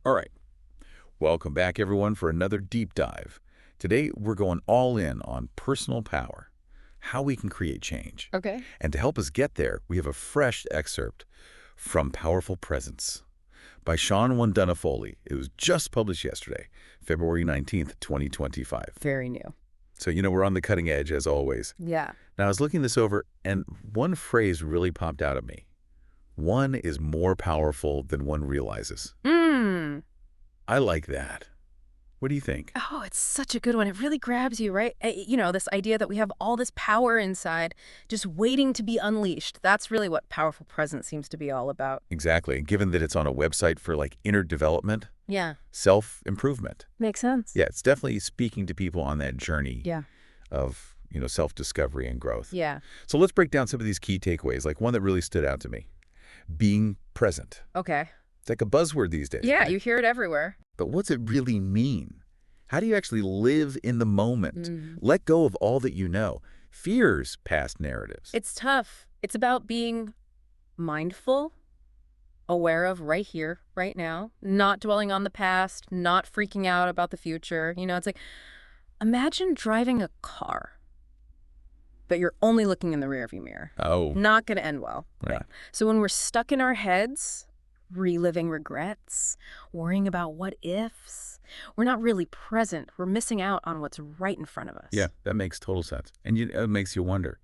All right, welcome back everyone for another deep dive. Today we're going all in on personal power, how we can create change. Okay. And to help us get there, we have a fresh excerpt from Powerful Presence by Shawn Foley. It was just published yesterday, February 19th, 2025. Very new. So, we're on the cutting edge as always. Yeah. Now, I was looking this over, and one phrase really popped out at me. One is more powerful than one realizes. Mm. I like that. What do you think? Oh, it's such a good one. It really grabs you, right? This idea that we have all this power inside just waiting to be unleashed. That's really what Powerful Presence seems to be all about. Exactly. Given that it's on a website for inner development, Yeah. self-improvement. Makes sense. Yeah, it's definitely speaking to people on that journey Yeah. of, self-discovery and growth. Yeah. So let's break down some of these key takeaways, like one that really stood out to me. Being present. Okay. It's like a buzzword these days. Yeah, right? you hear it everywhere. But what's it really mean? How do you actually live in the moment? Mm. Let go of all that you know. Fears past narratives. It's tough. It's about being mindful, aware of right here, right now, not dwelling on the past, not freaking out about the future. It's like, imagine driving a car, but you're only looking in the rearview mirror. Oh, Not going to end well. yeah. Right? So when we're stuck in our heads, reliving regrets, worrying about what ifs, we're not really present. We're missing out on what's right in front of us. Yeah, that makes total sense. And it makes you wonder,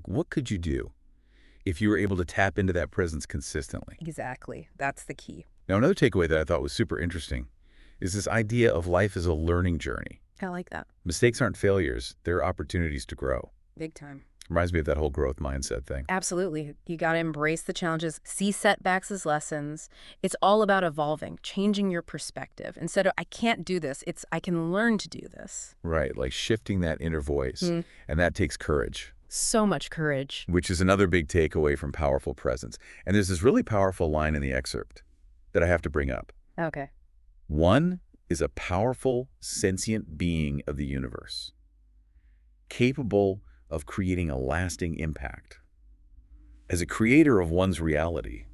what could you do if you were able to tap into that presence consistently? Exactly. That's the key. Now, another takeaway that I thought was super interesting is this idea of life as a learning journey. I like that. Mistakes aren't failures. They're opportunities to grow. Big time. Reminds me of that whole growth mindset thing. Absolutely. You got to embrace the challenges, see setbacks as lessons. It's all about evolving, changing your perspective. Instead of, I can't do this, it's, I can learn to do this. Right, like shifting that inner voice. And that takes courage, So much courage. which is another big takeaway from Powerful Presence. And there's this really powerful line in the excerpt that I have to bring up. Okay. One is a powerful, sentient being of the universe, capable of creating a lasting impact. As a creator of one's reality,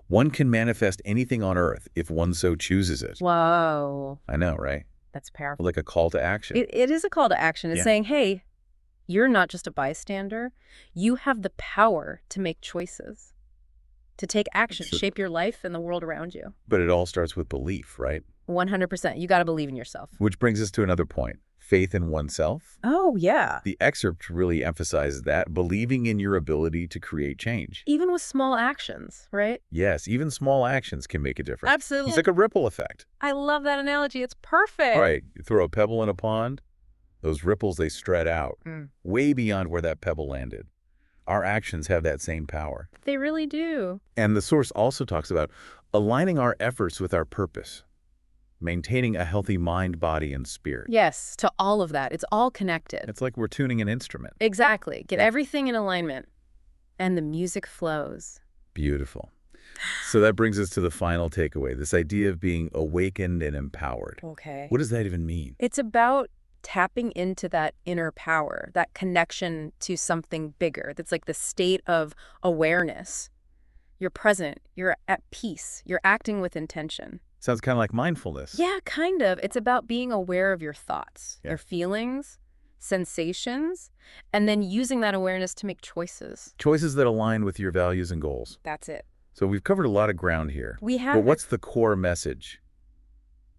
one can manifest anything on Earth if one so chooses it. Whoa. I know, right? That's powerful. Like a call to action. It is a call to action. It's Yeah. saying, hey, you're not just a bystander. You have the power to make choices, to take action, So- shape your life and the world around you. But it all starts with belief, right? 100%. You got to believe in yourself. Which brings us to another point, faith in oneself. Oh, yeah. The excerpt really emphasizes that, believing in your ability to create change. Even with small actions, right? Yes, even small actions can make a difference. Absolutely. It's like a ripple effect. I love that analogy. It's perfect. All right, you throw a pebble in a pond, those ripples, they spread out way beyond where that pebble landed. Our actions have that same power. They really do. And the source also talks about aligning our efforts with our purpose, maintaining a healthy mind, body, and spirit. Yes, to all of that. It's all connected. It's like we're tuning an instrument. Exactly. Get Yeah. everything in alignment. And the music flows. Beautiful. So that brings us to the final takeaway, this idea of being awakened and empowered. Okay. What does that even mean? It's about tapping into that inner power, that connection to something bigger. That's like the state of awareness. You're present. You're at peace. You're acting with intention. Sounds kind of like mindfulness. Yeah, kind of. It's about being aware of your thoughts, Yeah. your feelings, sensations, and then using that awareness to make choices. Choices that align with your values and goals. That's it. So we've covered a lot of ground here. We have. But what's the core message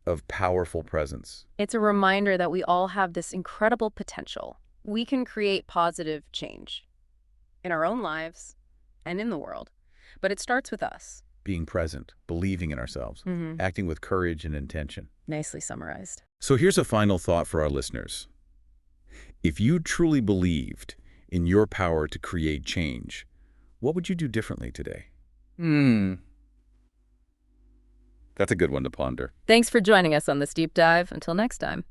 of Powerful Presence? It's a reminder that we all have this incredible potential. We can create positive change in our own lives and in the world. But it starts with us. Being present, believing in ourselves, acting with courage and intention. Nicely summarized. So here's a final thought for our listeners. If you truly believed in your power to create change, what would you do differently today? That's a good one to ponder. Thanks for joining us on this deep dive. Until next time.